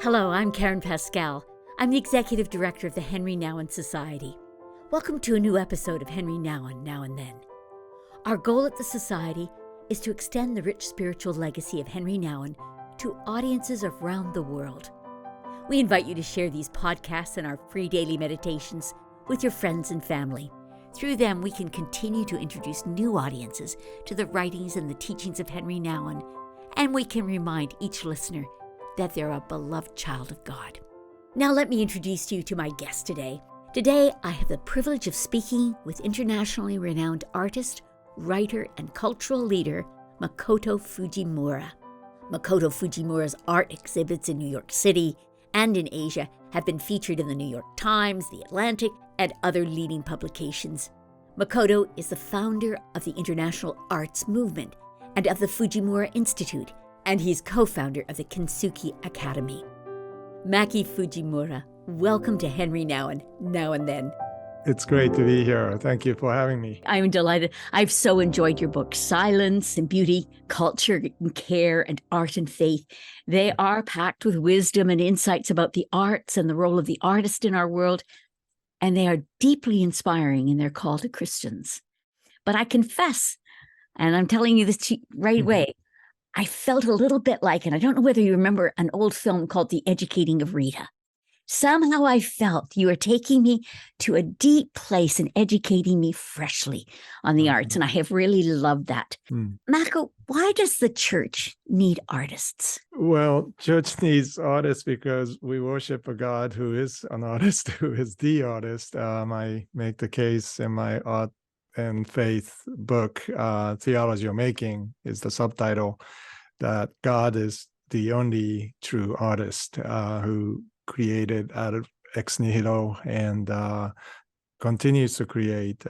Hello, I'm Karen Pascal. I'm the Executive Director of the Henri Nouwen Society. Welcome to a new episode of Henri Nouwen Now Then. Our goal at the Society is to extend the rich spiritual legacy of Henri Nouwen to audiences around the world. We invite you to share these podcasts and our free daily meditations with your friends and family. Through them, we can continue to introduce new audiences to the writings and the teachings of Henri Nouwen, and we can remind each listener that they're a beloved child of God. Now let me introduce you to my guest today. Today, I have the privilege of speaking with internationally renowned artist, writer, and cultural leader, Makoto Fujimura. Makoto Fujimura's art exhibits in New York City and in Asia have been featured in the New York Times, The Atlantic, and other leading publications. Makoto is the founder of the International Arts Movement and of the Fujimura Institute, and he's co-founder of the Kintsugi Academy. Maki Fujimura, welcome to Henri Nouwen Now Then. It's great to be here. Thank you for having me. I'm delighted. I've so enjoyed your book, Silence and Beauty, Culture and Care, and Art and Faith. They are packed with wisdom and insights about the arts and the role of the artist in our world, and they are deeply inspiring in their call to Christians. But I confess, and I'm telling you this right away, I felt a little bit like, and I don't know whether you remember an old film called The Educating of Rita. Somehow I felt you were taking me to a deep place and educating me freshly on the arts, and I have really loved that. Mako, why does the church need artists? Well, church needs artists because we worship a God who is an artist, who is the artist. I make the case in my Art and Faith book, Theology Making is the subtitle, that God is the only true artist who created out of ex nihilo and continues to create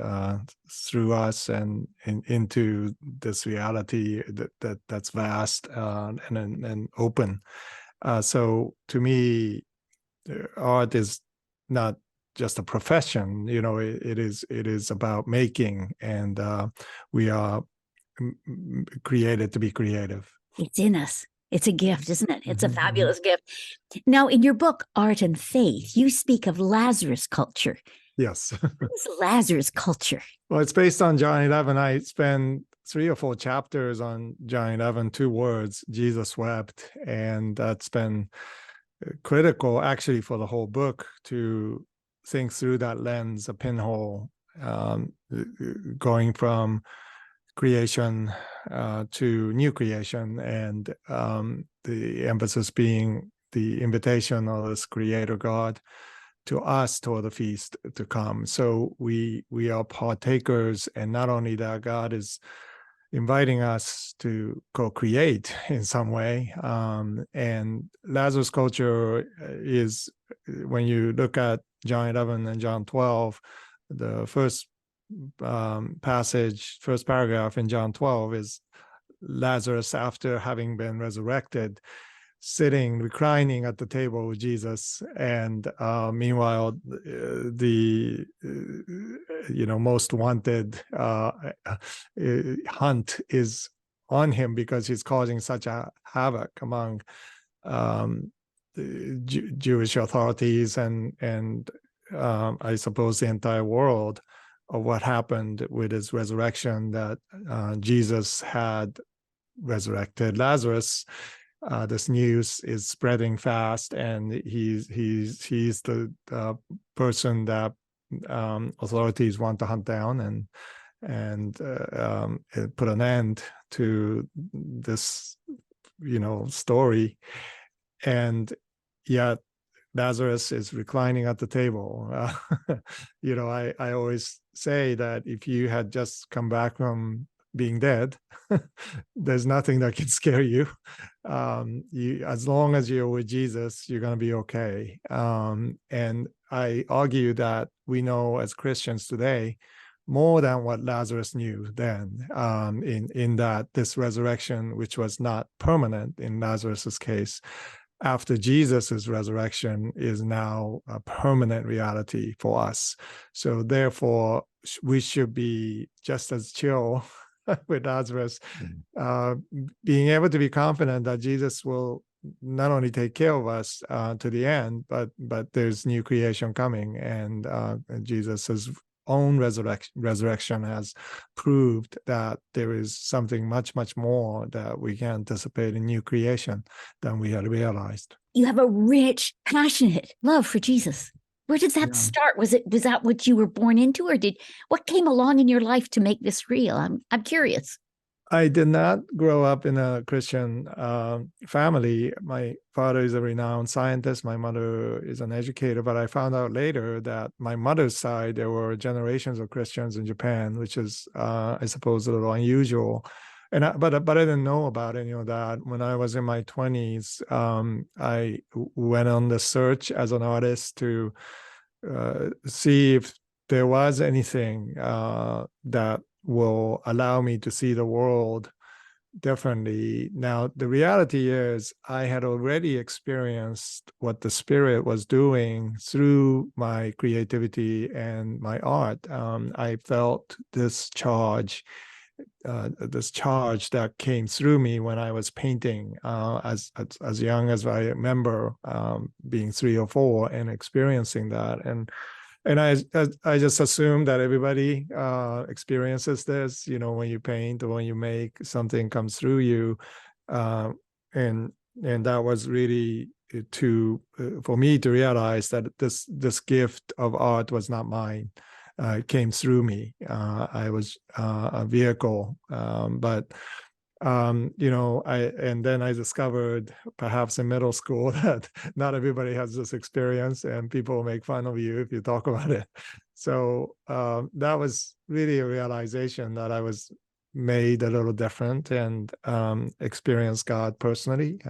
through us and into this reality that's vast and open. So to me, art is not just a profession. You know, it is about making, and we are created to be creative. It's in us. It's a gift, isn't it? It's a fabulous gift. Now, in your book, Art and Faith, you speak of Lazarus culture. Yes. What is Lazarus culture? Well, it's based on John 11. I spend 3 or 4 chapters on John 11, 2 words, Jesus wept. And that's been critical, actually, for the whole book to think through that lens, a pinhole, going from creation to new creation, and the emphasis being the invitation of this creator God to us toward the feast to come. So we are partakers, and not only that, God is inviting us to co-create in some way. And Lazarus culture is, when you look at John 11 and John 12, the first paragraph in John 12 is Lazarus, after having been resurrected, sitting, reclining at the table with Jesus, and meanwhile, the most wanted hunt is on him because he's causing such a havoc among Jewish authorities and I suppose the entire world, of what happened with his resurrection, that Jesus had resurrected Lazarus. This news is spreading fast, and he's the person that authorities want to hunt down and put an end to this, story. And yet Lazarus is reclining at the table. I always say that if you had just come back from being dead, there's nothing that can scare you. As long as you're with Jesus, you're going to be okay. And I argue that we know as Christians today more than what Lazarus knew then, in that this resurrection, which was not permanent in Lazarus's case, after Jesus's resurrection, is now a permanent reality for us. So therefore, we should be just as chill with Lazarus, being able to be confident that Jesus will not only take care of us to the end, but there's new creation coming, and Jesus's own resurrection has proved that there is something much, much more that we can anticipate in new creation than we had realized. You have a rich, passionate love for Jesus. Where did that start? Was that what you were born into, or what came along in your life to make this real? I'm curious. I did not grow up in a Christian family. My father is a renowned scientist. My mother is an educator. But I found out later that my mother's side, there were generations of Christians in Japan, which is, I suppose, a little unusual. But I didn't know about any of that. When I was in my 20s, I went on the search as an artist to see if there was anything that will allow me to see the world differently. Now, the reality is I had already experienced what the Spirit was doing through my creativity and my art. I felt this charge that came through me when I was painting as young as I remember, being 3 or 4 and experiencing that. And I just assume that everybody experiences this, when you paint or when you make, something comes through you. And that was really for me to realize that this gift of art was not mine. It came through me. I was a vehicle, but and then I discovered, perhaps in middle school, that not everybody has this experience, and people make fun of you if you talk about it. So that was really a realization that I was made a little different, and experienced God personally,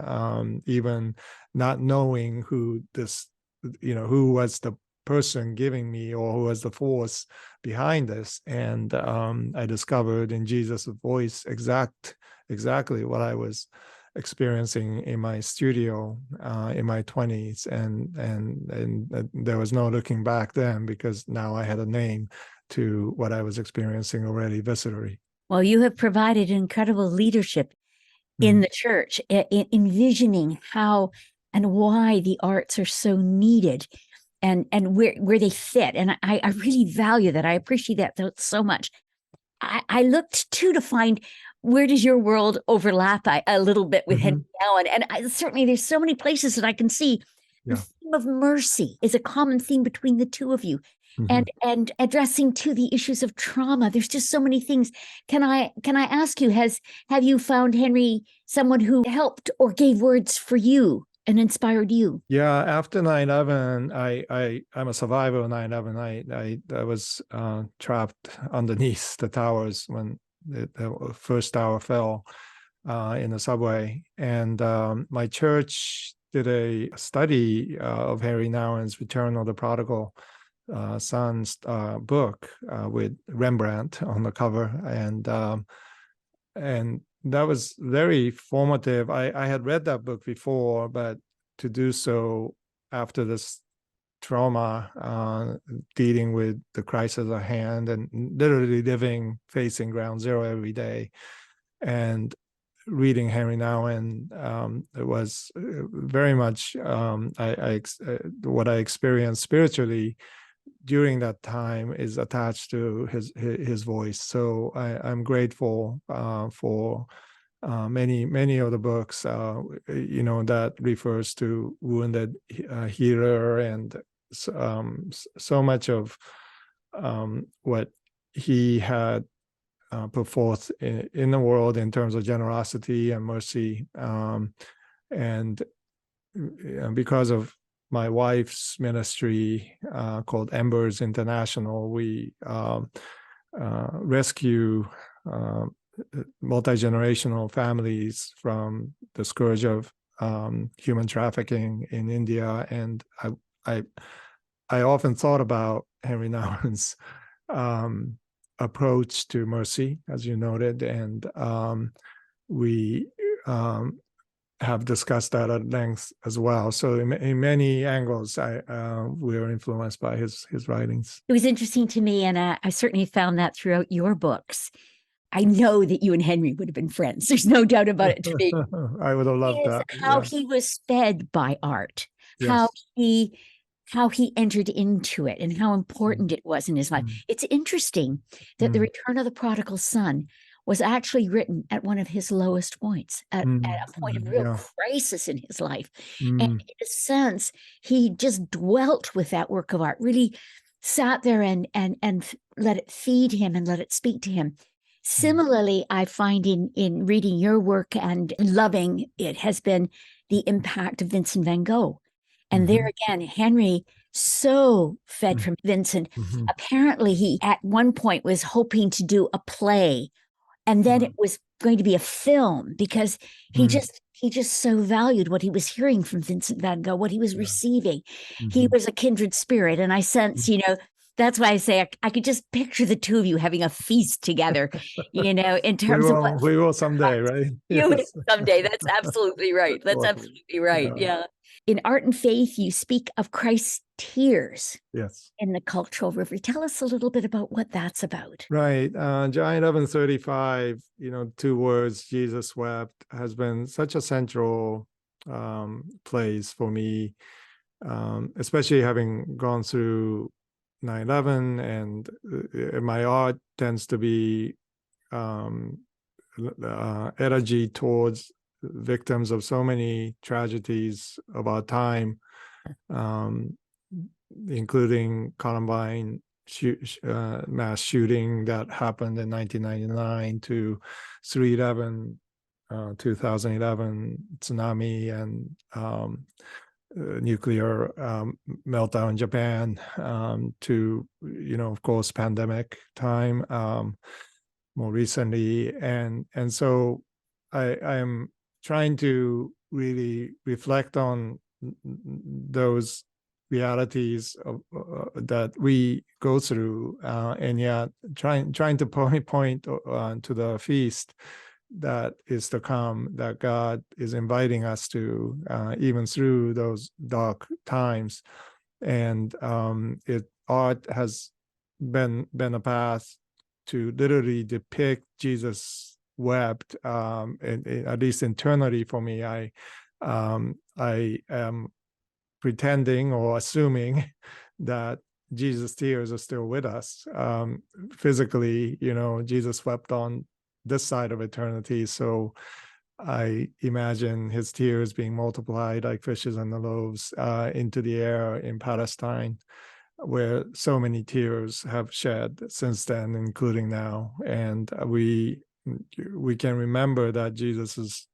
even not knowing who was the person giving me, or who was the force behind this. And I discovered in Jesus' voice exactly what I was experiencing in my studio in my 20s, and there was no looking back then, because now I had a name to what I was experiencing already viscerally. Well, you have provided incredible leadership in the church, envisioning how and why the arts are so needed, and where they fit. And I really value that. I appreciate that so much. I looked too to find, where does your world overlap a little bit with Henri Nouwen? And certainly there's so many places that I can see the theme of mercy is a common theme between the two of you. And addressing to the issues of trauma. There's just so many things. Can I ask you, have you found Henri someone who helped or gave words for you and inspired you? Yeah, after 9/11, I'm a survivor of 9/11. I was trapped underneath the towers when the first tower fell in the subway. And my church did a study of Henri Nouwen's Return of the Prodigal Son's book with Rembrandt on the cover. And that was very formative. I had read that book before, but to do so after this trauma, dealing with the crisis at hand, and literally facing ground zero every day, and reading Henri Nouwen, it was very much what I experienced spiritually during that time is attached to his voice. So I'm grateful for many of the books, that refers to wounded healer, and so much of what he had put forth in the world in terms of generosity and mercy. And because of my wife's ministry called Embers International, we rescue multi-generational families from the scourge of human trafficking in India. And I often thought about Henri Nouwen's approach to mercy, as you noted, and we have discussed that at length as well. So in many angles, we are influenced by his writings. It was interesting to me, and I certainly found that throughout your books. I know that you and Henry would have been friends. There's no doubt about it to me. I would have loved Is that. how Yeah. he was fed by art, how Yes. he entered into it, and how important it was in his life. Mm. It's interesting that The Return of the Prodigal Son was actually written at one of his lowest points, at a point of real Yeah. crisis in his life. And Mm. in a sense, he just dwelt with that work of art, really sat there and let it feed him and let it speak to him. Similarly, I find in reading your work and loving it has been the impact of Vincent van Gogh. And there again, Henry so fed from Vincent. Apparently, he at one point was hoping to do a play, and then it was going to be a film because he just so valued what he was hearing from Vincent van Gogh, what he was receiving. He was a kindred spirit, and I sense, that's why I say I could just picture the two of you having a feast together, in terms of what We will someday, right? you will Yes. someday. That's absolutely right. That's absolutely right. Yeah. In Art and Faith, you speak of Christ's tears Yes. in the cultural river. Tell us a little bit about what that's about. Right. John 11:35, two words, Jesus wept, has been such a central place for me, especially having gone through 9/11, and my art tends to be elegy towards victims of so many tragedies of our time, including Columbine mass shooting that happened in 1999 to 3/11, 2011 tsunami, and nuclear meltdown in Japan, to, of course, pandemic time, more recently. And so I am trying to really reflect on those realities that we go through, and yet trying to point to the feast that is to come, that God is inviting us to, even through those dark times. And art has been a path to literally depict Jesus wept, at least internally for me. I am pretending or assuming that Jesus' tears are still with us. Physically, Jesus wept on this side of eternity. So I imagine his tears being multiplied like fishes and the loaves into the air in Palestine, where so many tears have shed since then, including now. And we can remember that Jesus's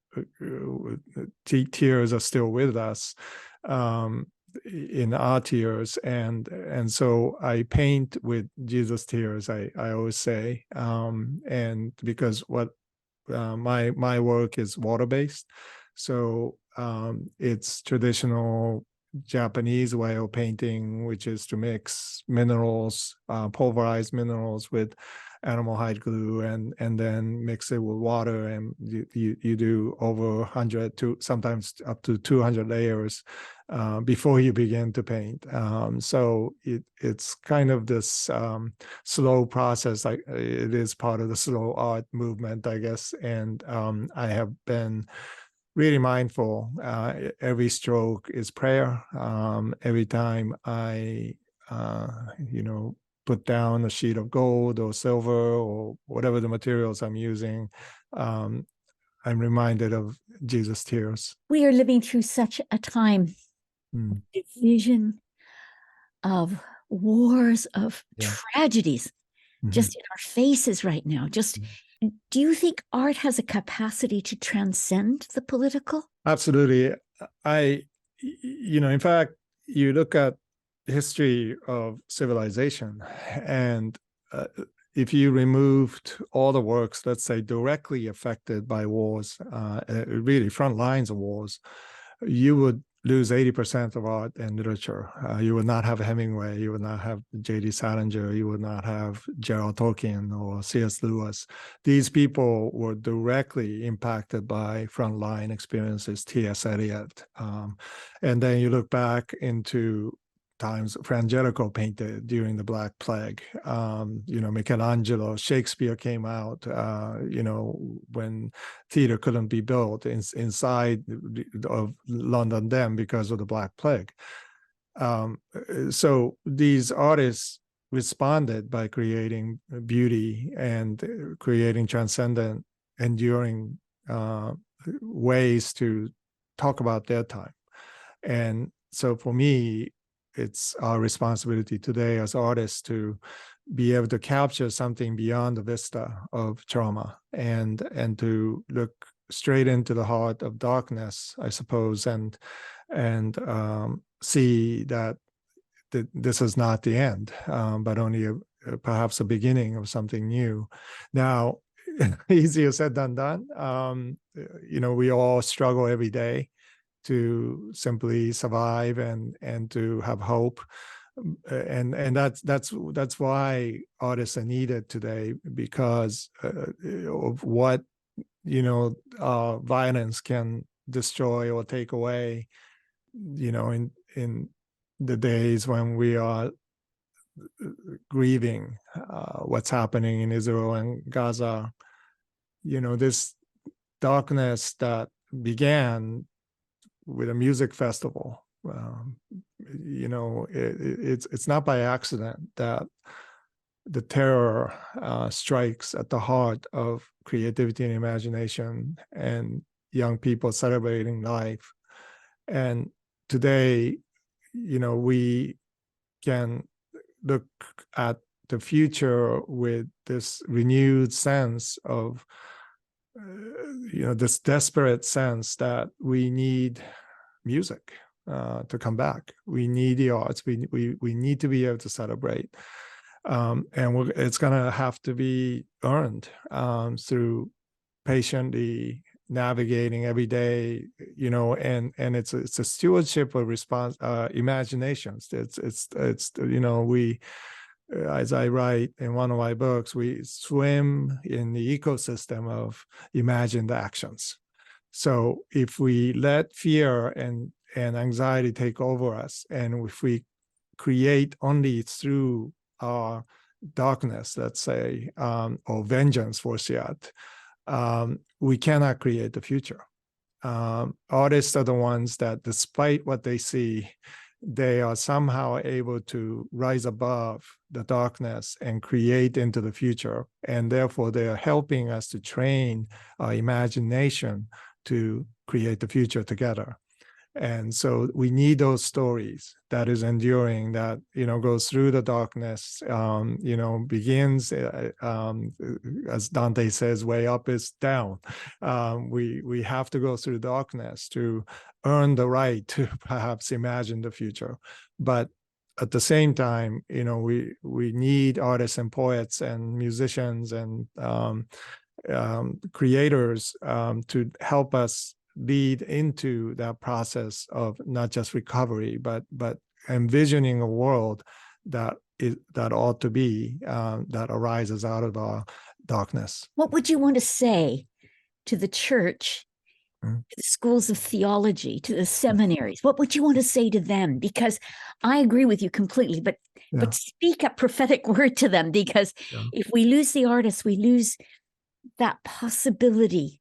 tears are still with us, in our tears, and so I paint with Jesus' tears. I always say, and because what my work is water based, so it's traditional Japanese way of painting, which is to mix minerals, pulverized minerals, with animal hide glue, and then mix it with water, and you do over 100 to sometimes up to 200 layers before you begin to paint. So it's kind of this slow process. It is part of the slow art movement, I guess. And I have been really mindful. Every stroke is prayer. Every time I, put down a sheet of gold or silver or whatever the materials I'm using, I'm reminded of Jesus' tears. We are living through such a time, division, of wars, of tragedies, just in our faces right now. Do you think art has a capacity to transcend the political? Absolutely. In fact, you look at the history of civilization, and if you removed all the works, let's say, directly affected by wars, really front lines of wars, you would lose 80% of art and literature. You would not have Hemingway, you would not have J.D. Salinger, you would not have Gerald Tolkien or C.S. Lewis. These people were directly impacted by frontline experiences, T.S. Eliot. And then you look back into times Frangelico painted during the Black Plague. Michelangelo, Shakespeare came out, when theater couldn't be built inside of London then because of the Black Plague. So these artists responded by creating beauty and creating transcendent, enduring ways to talk about their time. And so for me, it's our responsibility today as artists to be able to capture something beyond the vista of trauma and to look straight into the heart of darkness, I suppose, and see that this is not the end, but only perhaps a beginning of something new. Now, easier said than done. We all struggle every day to simply survive and to have hope, and that's why artists are needed today, because of what violence can destroy or take away. In the days when we are grieving what's happening in Israel and Gaza, this darkness that began with a music festival, it's not by accident that the terror strikes at the heart of creativity and imagination and young people celebrating life. And today, we can look at the future with this renewed sense of this desperate sense that we need music to come back. We need the arts. We need to be able to celebrate, and it's going to have to be earned through patiently navigating every day. And it's a stewardship of imaginations. It's we. As I write in one of my books, we swim in the ecosystem of imagined actions. So if we let fear and anxiety take over us, and if we create only through our darkness, let's say, or vengeance for Siat, we cannot create the future. Artists are the ones that, despite what they see, they are somehow able to rise above the darkness and create into the future. And therefore, they are helping us to train our imagination to create the future together. And so we need those stories that is enduring, that, goes through the darkness, begins, as Dante says, way up is down. We have to go through darkness to earn the right to perhaps imagine the future. But at the same time, we need artists and poets and musicians and creators to help us lead into that process of not just recovery, but envisioning a world that ought to be, that arises out of our darkness. What would you want to say to the church, to the schools of theology, to the seminaries? What would you want to say to them? Because I agree with you completely, but speak a prophetic word to them, because if we lose the artists, we lose that possibility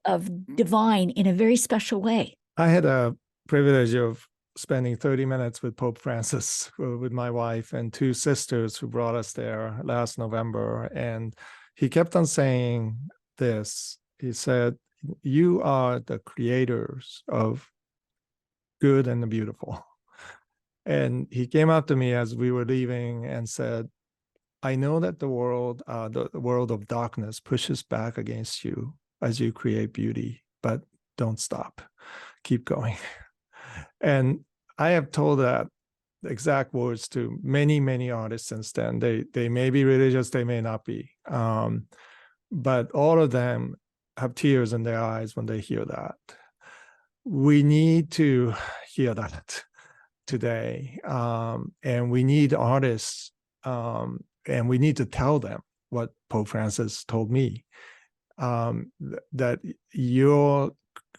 of divine in a very special way. I had a privilege of spending 30 minutes with Pope Francis, with my wife and two sisters who brought us there last November. And he kept on saying this. He said, "You are the creators of good and the beautiful." And he came up to me as we were leaving and said, "I know that the world of darkness pushes back against you as you create beauty, but don't stop. Keep going." And I have told that exact words to many, many artists since then. They may be religious, they may not be. But all of them have tears in their eyes when they hear that. We need to hear that today. And we need artists, and we need to tell them what Pope Francis told me, that you're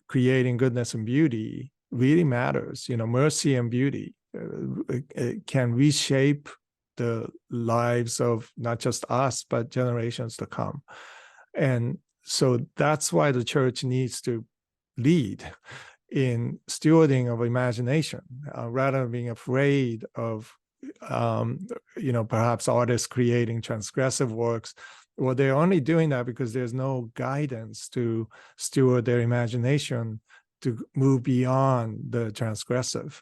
creating goodness and beauty really matters, mercy and beauty. can reshape the lives of not just us, but generations to come. And so that's why the church needs to lead in stewarding of imagination, rather than being afraid of, perhaps artists creating transgressive works. Well, they're only doing that because there's no guidance to steward their imagination to move beyond the transgressive.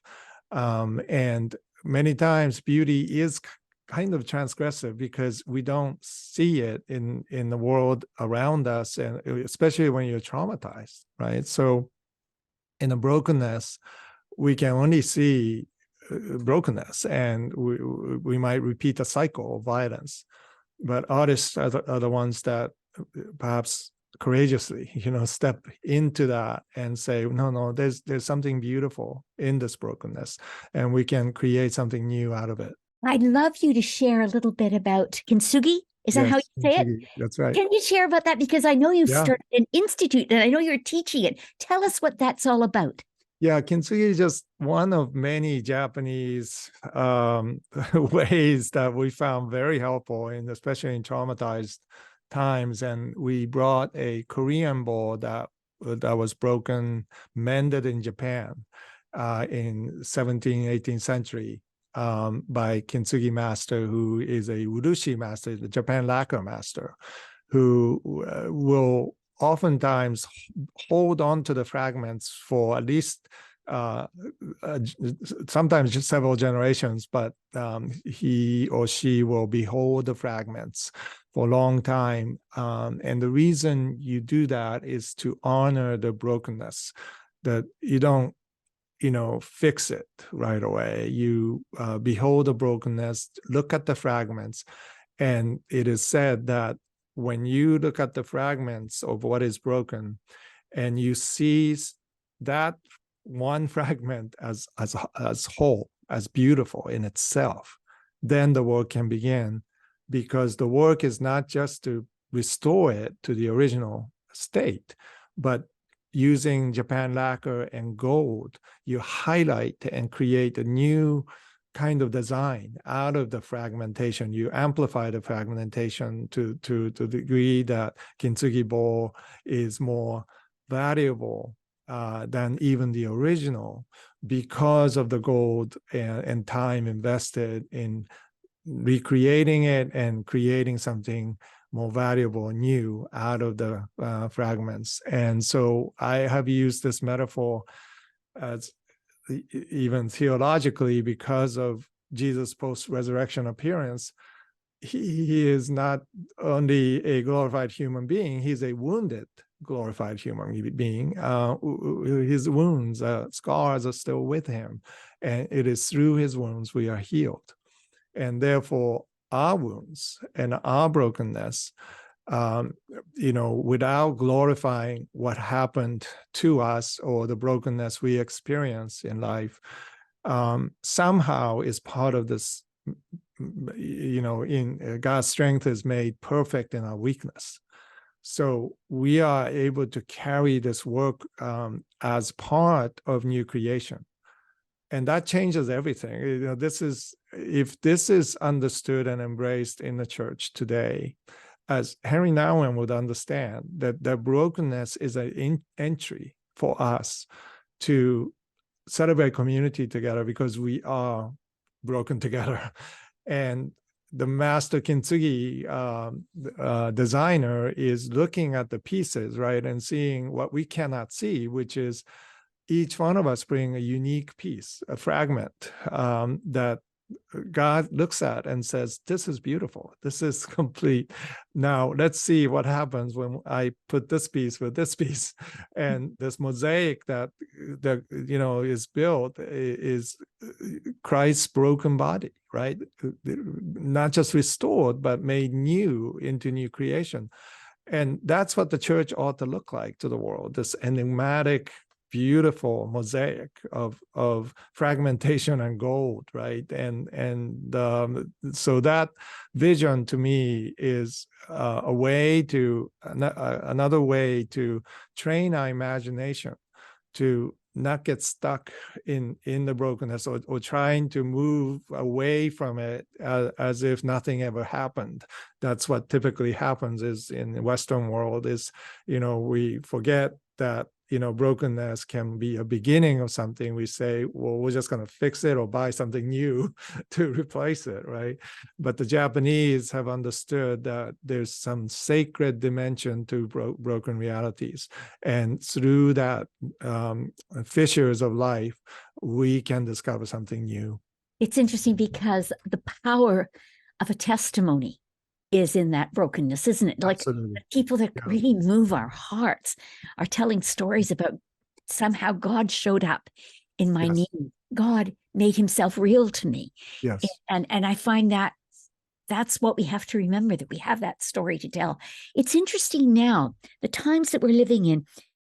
And many times beauty is kind of transgressive because we don't see it in the world around us, and especially when you're traumatized, right? So in a brokenness, we can only see brokenness, and we might repeat a cycle of violence. But artists are the ones that perhaps courageously, step into that and say, no, there's something beautiful in this brokenness, and we can create something new out of it. I'd love you to share a little bit about kintsugi. Is that how you say it? That's right. Can you share about that? Because I know you've started an institute and I know you're teaching it. Tell us what that's all about. Yeah, kintsugi is just one of many Japanese ways that we found very helpful, especially in traumatized times. And we brought a Korean bowl that was broken, mended in Japan in 17th, 18th century by kintsugi master, who is a urushi master, the Japan lacquer master, who will oftentimes hold on to the fragments for at least sometimes just several generations, but he or she will behold the fragments for a long time. And the reason you do that is to honor the brokenness, that you don't fix it right away. You behold the brokenness, look at the fragments. And it is said that when you look at the fragments of what is broken and you see that one fragment as whole, as beautiful in itself, then the work can begin, because the work is not just to restore it to the original state, but using Japan lacquer and gold, you highlight and create a new kind of design out of the fragmentation. You amplify the fragmentation to the degree that kintsugi bowl is more valuable than even the original, because of the gold and time invested in recreating it and creating something more valuable and new out of the fragments. And so I have used this metaphor as even theologically, because of Jesus' post-resurrection appearance. He is not only a glorified human being, he's a wounded glorified human being. His wounds, scars are still with him, and it is through his wounds we are healed. And therefore our wounds and our brokenness, without glorifying what happened to us or the brokenness we experience in life, somehow is part of this, in God's strength is made perfect in our weakness. So we are able to carry this work as part of new creation. And that changes everything. If this is understood and embraced in the church today, as Henri Nouwen would understand, that the brokenness is an entry for us to celebrate community together, because we are broken together. And the master kintsugi designer is looking at the pieces, right, and seeing what we cannot see, which is each one of us bring a unique piece, a fragment that God looks at and says, this is beautiful. This is complete. Now let's see what happens when I put this piece with this piece. And this mosaic that is built is Christ's broken body, right? Not just restored, but made new into new creation. And that's what the church ought to look like to the world, this enigmatic, beautiful mosaic of fragmentation and gold, right? And so that vision to me is another way to train our imagination to not get stuck in the brokenness, or trying to move away from it as if nothing ever happened. That's what typically happens is in the Western world is, we forget that, brokenness can be a beginning of something. We say, well, we're just going to fix it or buy something new to replace it, right? But the Japanese have understood that there's some sacred dimension to broken realities. And through that fissures of life, we can discover something new. It's interesting because the power of a testimony is in that brokenness, isn't it? Like Absolutely. the people that really move our hearts are telling stories about somehow God showed up in my need. God made himself real to me. Yes. And I find that that's what we have to remember, that we have that story to tell. It's interesting now, the times that we're living in,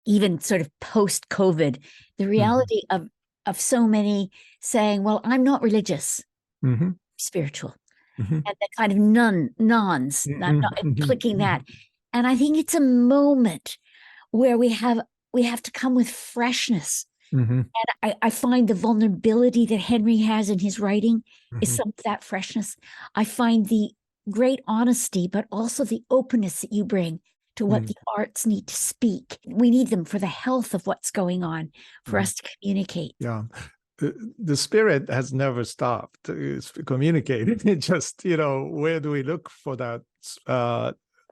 even sort of post-COVID, the reality of so many saying, well, I'm not religious, spiritual. And the kind of nones, not clicking that. And I think it's a moment where we have to come with freshness. And I find the vulnerability that Henry has in his writing is some of that freshness. I find the great honesty, but also the openness that you bring to what the arts need to speak. We need them for the health of what's going on, for us to communicate. Yeah. The spirit has never stopped communicating. It just, where do we look for that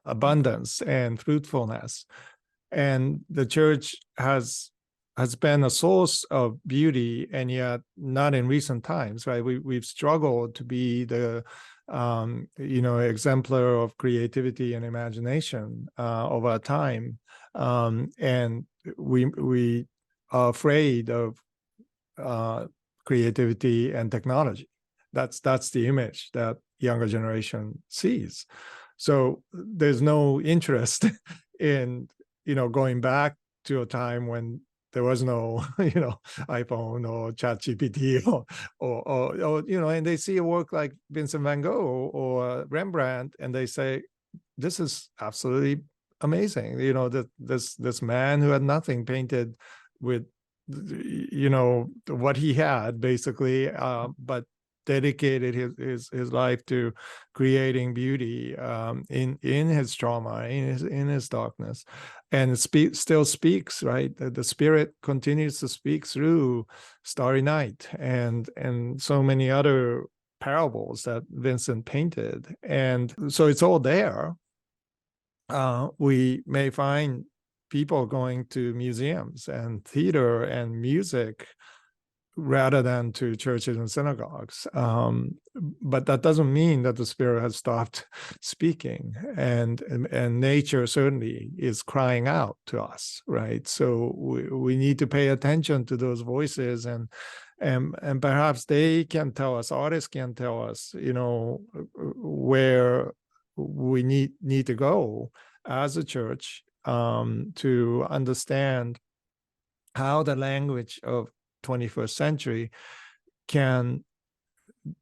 abundance and fruitfulness? And the church has been a source of beauty, and yet not in recent times, right? We've struggled to be the exemplar of creativity and imagination of our time, and we are afraid of creativity and technology. That's the image that younger generation sees. So there's no interest in going back to a time when there was no iPhone or ChatGPT or and they see a work like Vincent van Gogh or Rembrandt and they say, this is absolutely amazing. This man who had nothing painted with what he had basically, but dedicated his life to creating beauty in his trauma, in his darkness, and it still speaks, right? The spirit continues to speak through Starry Night and so many other parables that Vincent painted, and so it's all there. We may find people going to museums and theater and music rather than to churches and synagogues. But that doesn't mean that the spirit has stopped speaking, and nature certainly is crying out to us, right? So we need to pay attention to those voices, and perhaps they can tell us, artists can tell us, where we need to go as a church to understand how the language of 21st century can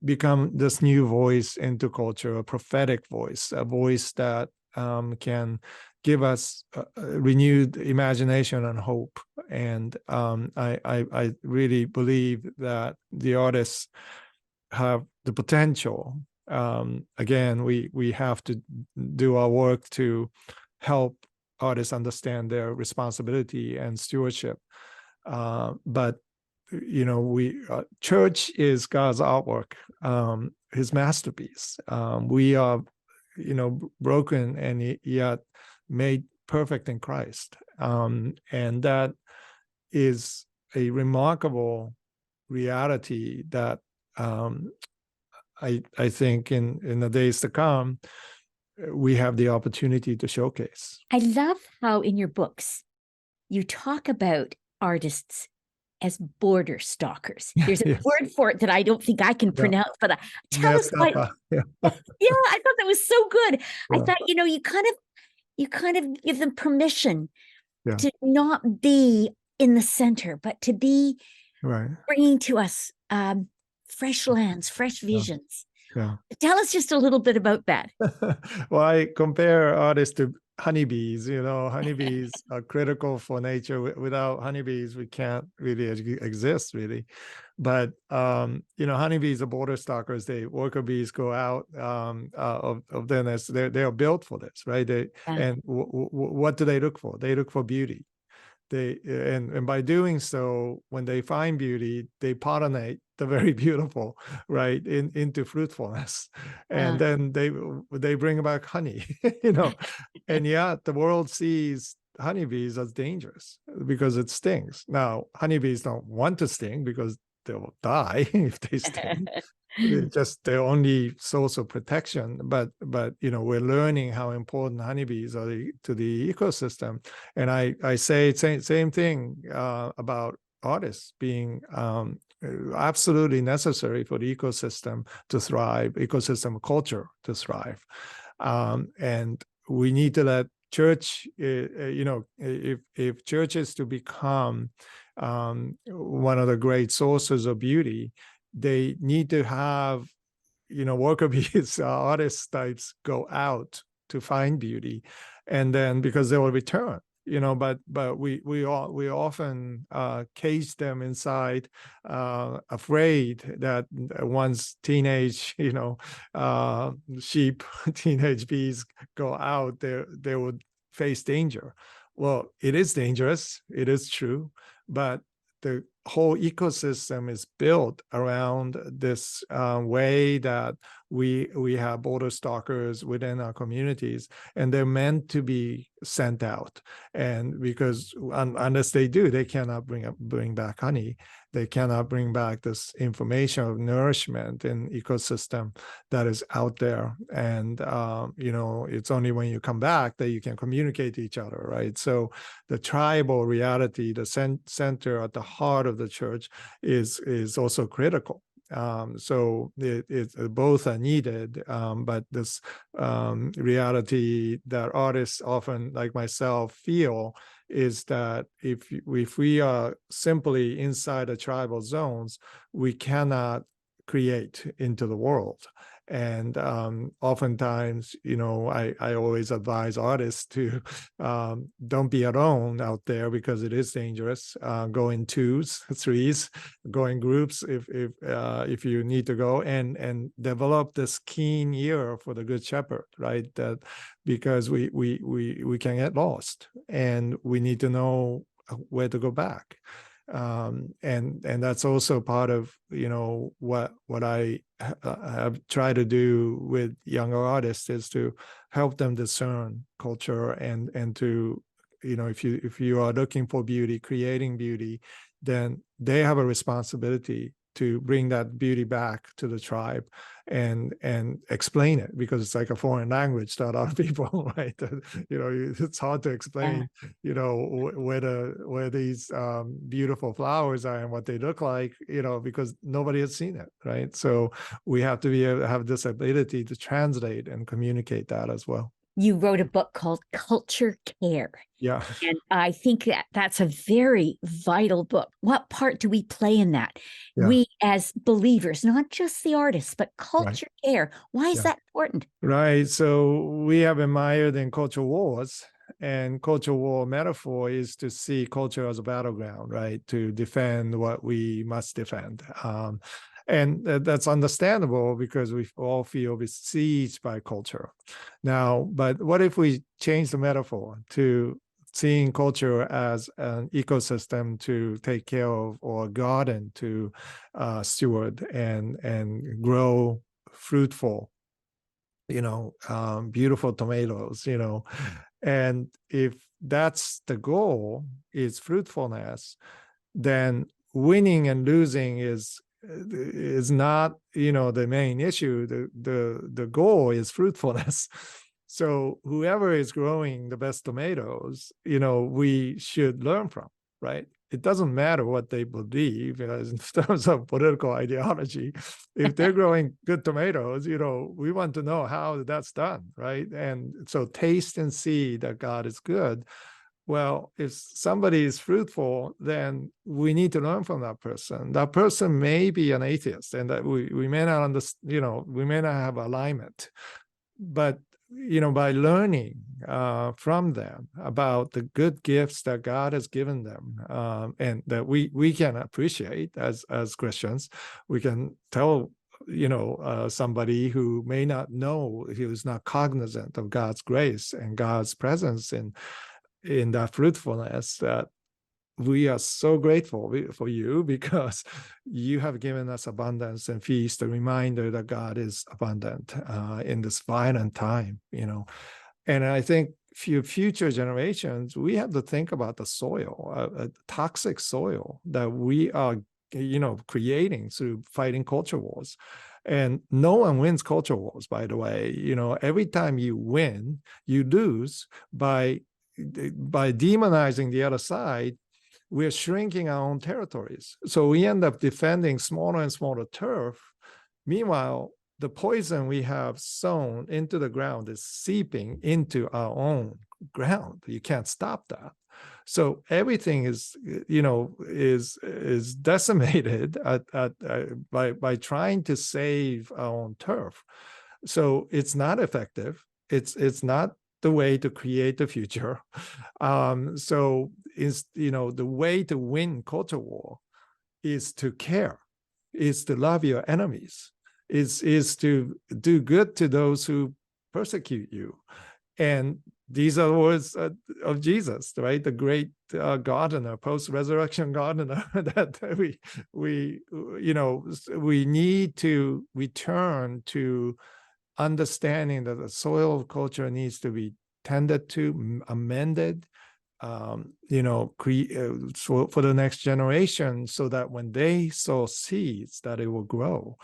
become this new voice into culture, a prophetic voice, a voice that can give us a renewed imagination and hope. And I really believe that the artists have the potential. Again, we have to do our work to help artists understand their responsibility and stewardship. But church is God's artwork, his masterpiece. We are, broken and yet made perfect in Christ. And that is a remarkable reality that I think in the days to come, we have the opportunity to showcase. I love how in your books, you talk about artists as border stalkers. There's a word for it that I don't think I can pronounce, but tell us why. Yeah, I thought that was so good. I thought, you kind of give them permission to not be in the center, but to be bringing to us fresh lands, fresh visions. Tell us just a little bit about that. Well, I compare artists honeybees. Honeybees are critical for nature. Without honeybees, we can't really exist, really. But honeybees are border stalkers. Worker bees go out of their nest. They are built for this, right? And what do they look for? They look for beauty. And by doing so, when they find beauty, they pollinate the very beautiful, right, into fruitfulness, and then they bring back honey, and yet the world sees honeybees as dangerous because it stings. Now, honeybees don't want to sting because they'll die if they sting. It's just their only source of protection. But we're learning how important honeybees are to the ecosystem. And I say same thing about artists being absolutely necessary for the ecosystem to thrive, ecosystem culture to thrive. And we need to let church, if church is to become one of the great sources of beauty, they need to have, worker bees, artist types go out to find beauty, and then because they will return, but we often cage them inside, afraid that once teenage, sheep, teenage bees go out, they would face danger. Well, it is dangerous. It is true, but the whole ecosystem is built around this way that we have border stalkers within our communities, and they're meant to be sent out. And because unless they do, they cannot bring back honey. They cannot bring back this information of nourishment and ecosystem that is out there. And it's only when you come back that you can communicate to each other, right? So the tribal reality, the center at the heart of the church, is also critical. So both are needed, but this reality that artists often, like myself, feel is that if we are simply inside the tribal zones, we cannot create into the world. And oftentimes, I always advise artists to don't be alone out there because it is dangerous. Go in twos, threes, go in groups if you need to go, and develop this keen ear for the Good Shepherd, right? That because we can get lost, and we need to know where to go back. And that's also part of what I have tried to do with younger artists, is to help them discern culture, and to if you are looking for beauty, creating beauty, then they have a responsibility to bring that beauty back to the tribe and explain it, because it's like a foreign language to a lot of people, right? It's hard to explain, where these beautiful flowers are and what they look like, because nobody has seen it, right? So we have to be able to have this ability to translate and communicate that as well. You wrote a book called Culture Care. Yeah. And I think that's a very vital book. What part do we play in that? Yeah. We as believers, not just the artists, but culture care. Why is that important? Right. So we have admired in culture wars, and culture war metaphor is to see culture as a battleground, right? To defend what we must defend. And that's understandable because we all feel besieged by culture. Now, but what if we change the metaphor to seeing culture as an ecosystem to take care of, or a garden to steward and grow fruitful, beautiful tomatoes, and if that's the goal, is fruitfulness, then winning and losing is not the main issue. The goal is fruitfulness. So whoever is growing the best tomatoes, we should learn from, right? It doesn't matter what they believe in terms of political ideology. If they're growing good tomatoes, we want to know how that's done, right? And so taste and see that God is good. Well, if somebody is fruitful, then we need to learn from that person. That person may be an atheist, and that we may not understand, we may not have alignment, but by learning from them about the good gifts that God has given them, and that we can appreciate as Christians. We can tell somebody who may not know, who's not cognizant of God's grace and God's presence in that fruitfulness, that we are so grateful for you, because you have given us abundance and feast, a reminder that God is abundant in this violent time, And I think for future generations, we have to think about the soil, a toxic soil that we are, creating through fighting culture wars. And no one wins culture wars, by the way. Every time you win, you lose by demonizing the other side. We're shrinking our own territories. So we end up defending smaller and smaller turf. Meanwhile, the poison we have sown into the ground is seeping into our own ground. You can't stop that. So everything is decimated by trying to save our own turf. So it's not effective. It's not the way to create the future. So is the way to win culture war is to care, is to love your enemies, is to do good to those who persecute you. And these are the words of Jesus, right? The great gardener, post-resurrection gardener, that we need to return to understanding that the soil of culture needs to be tended to, amended, for the next generation, so that when they sow seeds, that it will grow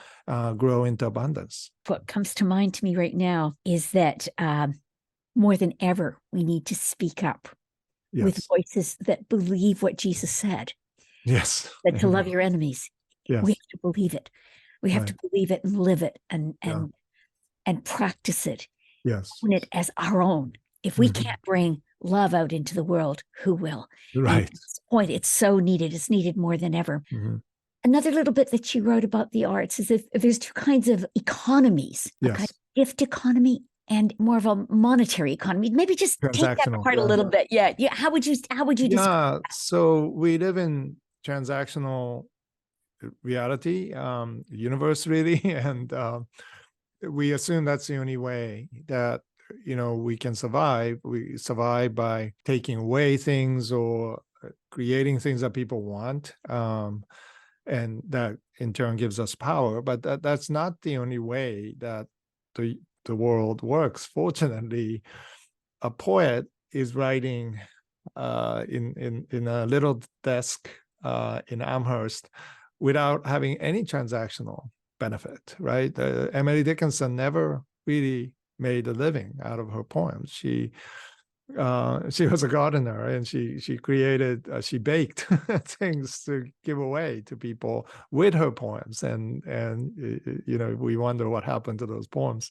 into abundance. What comes to mind to me right now is that more than ever, we need to speak up with voices that believe what Jesus said. Yes. That to love your enemies. Yes. We have to believe it. We have to believe it and live it and practice it. Yes. Own it as our own. If we can't bring love out into the world, who will? Right. And at this point, it's so needed. It's needed more than ever. Another little bit that you wrote about the arts is that there's two kinds of economies. A kind of gift economy and more of a monetary economy. Maybe just take that apart a little bit. Yeah. How would you describe that? So we live in transactional reality, universe, really, and we assume that's the only way that we can survive. We survive by taking away things or creating things that people want, and that in turn gives us power. But that's not the only way that the world works. Fortunately, a poet is writing in a little desk in Amherst without having any transactional benefit, right? Emily Dickinson never really made a living out of her poems. She was a gardener, and she created, she baked things to give away to people with her poems, and we wonder what happened to those poems.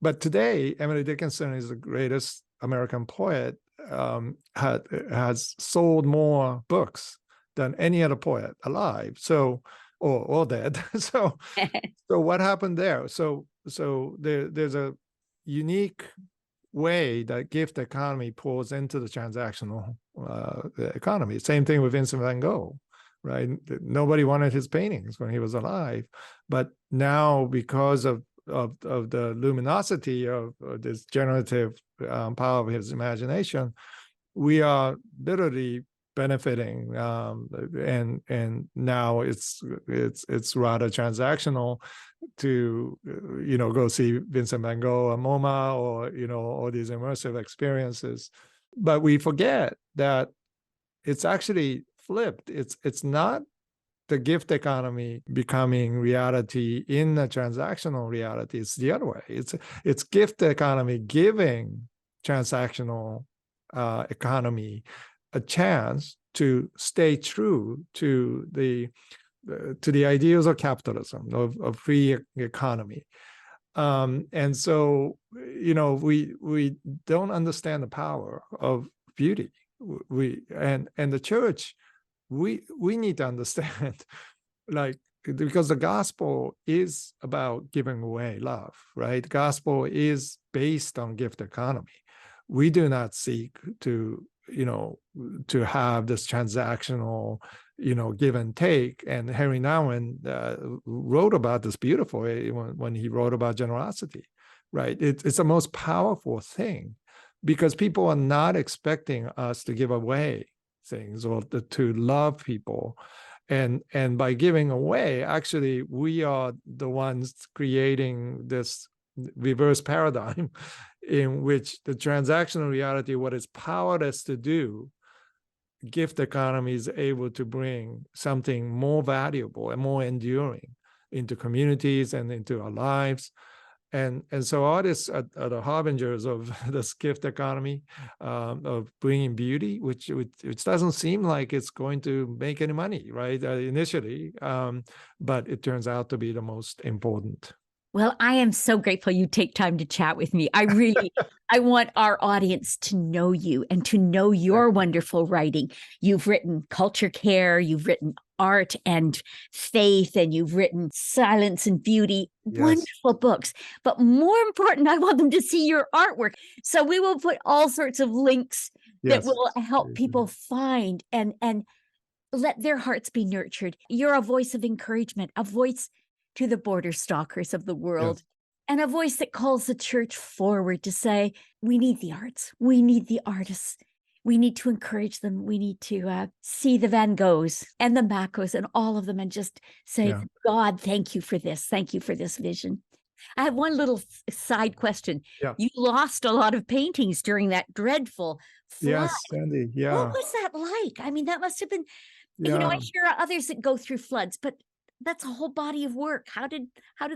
But today, Emily Dickinson is the greatest American poet, has sold more books than any other poet alive, or dead. So what happened there? So there's a unique way that gift economy pulls into the transactional economy. Same thing with Vincent van Gogh, right? Nobody wanted his paintings when he was alive, but now, because of the luminosity of this generative power of his imagination, we are literally benefiting, and now it's rather transactional to go see Vincent van Gogh or MoMA, or all these immersive experiences. But we forget that it's actually flipped. It's not the gift economy becoming reality in the transactional reality. It's the other way. It's gift economy giving transactional economy a chance to stay true to the ideals of capitalism, of free economy. And so, we don't understand the power of beauty. And the church, we need to understand, like, because the gospel is about giving away love, right? Gospel is based on gift economy. We do not seek to, to have this transactional, give and take. And Henri Nouwen wrote about this beautifully when he wrote about generosity, right? It's the most powerful thing, because people are not expecting us to give away things or to love people. And by giving away, actually, we are the ones creating this reverse paradigm in which the transactional reality, what is powerless to do, gift economy is able to bring something more valuable and more enduring into communities and into our lives. And so artists are the harbingers of this gift economy, of bringing beauty, which doesn't seem like it's going to make any money, right, initially, but it turns out to be the most important. Well, I am so grateful you take time to chat with me. I want our audience to know you and to know your wonderful writing. You've written Culture Care, you've written Art and Faith, and you've written Silence and Beauty. Yes. Wonderful books. But more important, I want them to see your artwork. So we will put all sorts of links that will help people find and let their hearts be nurtured. You're a voice of encouragement, a voice to the border stalkers of the world, and a voice that calls the church forward to say, we need the arts, we need the artists, we need to encourage them, we need to see the Van Goghs and the Makos and all of them and just say, God, thank you for this vision. I have one little side question. You lost a lot of paintings during that dreadful flood. Yes, Sandy, What was that like? I mean, that must have been, I hear others that go through floods, but that's a whole body of work. How did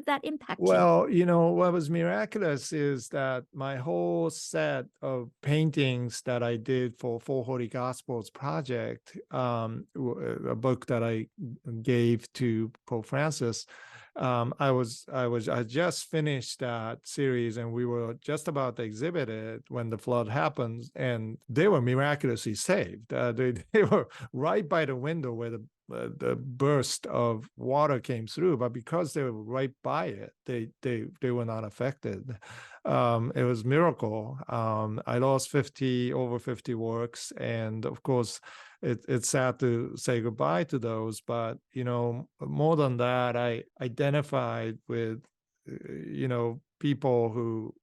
that impact you? Well, what was miraculous is that my whole set of paintings that I did for Four Holy Gospels project, a book that I gave to Pope Francis, I just finished that series, and we were just about to exhibit it when the flood happened, and they were miraculously saved. They were right by the window where the burst of water came through, but because they were right by it, they were not affected. It was a miracle. I lost over 50 works, and of course it's sad to say goodbye to those, but more than that, I identified with people who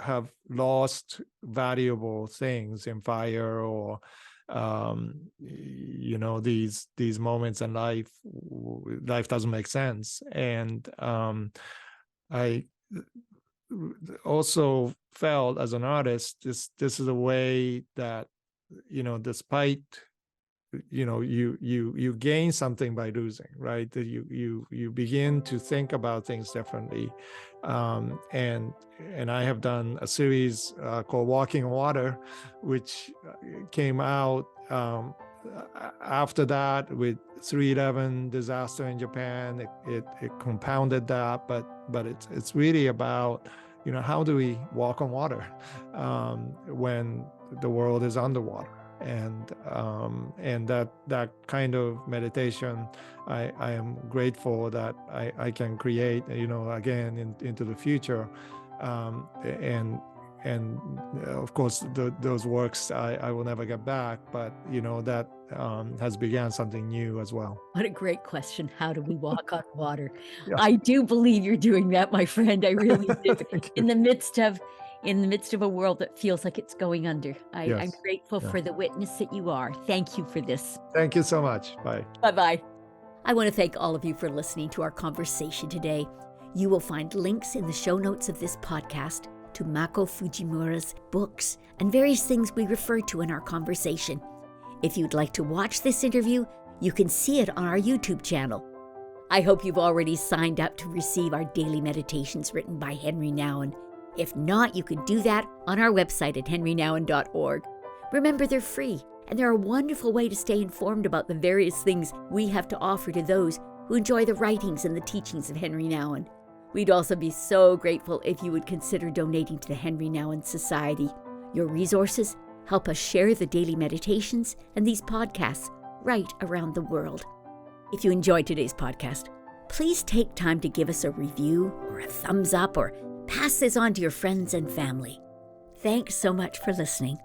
have lost valuable things in fire, or these moments in life doesn't make sense. And I also felt as an artist, this is a way that despite you gain something by losing, right? That you begin to think about things differently. And I have done a series called Walking on Water, which came out after that with 3/11 disaster in Japan. It compounded that, but it's really about how do we walk on water when the world is underwater. And that kind of meditation, I am grateful that I can create, again into the future, and of course those works I will never get back, but that has began something new as well. What a great question! How do we walk on water? I do believe you're doing that, my friend. I really do. In the midst of a world that feels like it's going under. I'm grateful for the witness that you are. Thank you for this. Thank you so much. Bye. Bye-bye. I want to thank all of you for listening to our conversation today. You will find links in the show notes of this podcast to Makoto Fujimura's books and various things we referred to in our conversation. If you'd like to watch this interview, you can see it on our YouTube channel. I hope you've already signed up to receive our daily meditations written by Henri Nouwen. If not, you can do that on our website at henrinouwen.org. Remember, they're free, and they're a wonderful way to stay informed about the various things we have to offer to those who enjoy the writings and the teachings of Henri Nouwen. We'd also be so grateful if you would consider donating to the Henri Nouwen Society. Your resources help us share the daily meditations and these podcasts right around the world. If you enjoyed today's podcast, please take time to give us a review or a thumbs up or pass this on to your friends and family. Thanks so much for listening.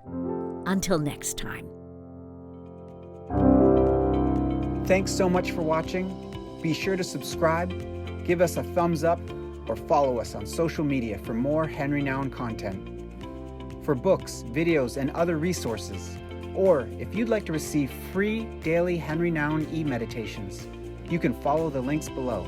Until next time. Thanks so much for watching. Be sure to subscribe, give us a thumbs up, or follow us on social media for more Henri Nouwen content. For books, videos, and other resources, or if you'd like to receive free daily Henri Nouwen e-meditations, you can follow the links below.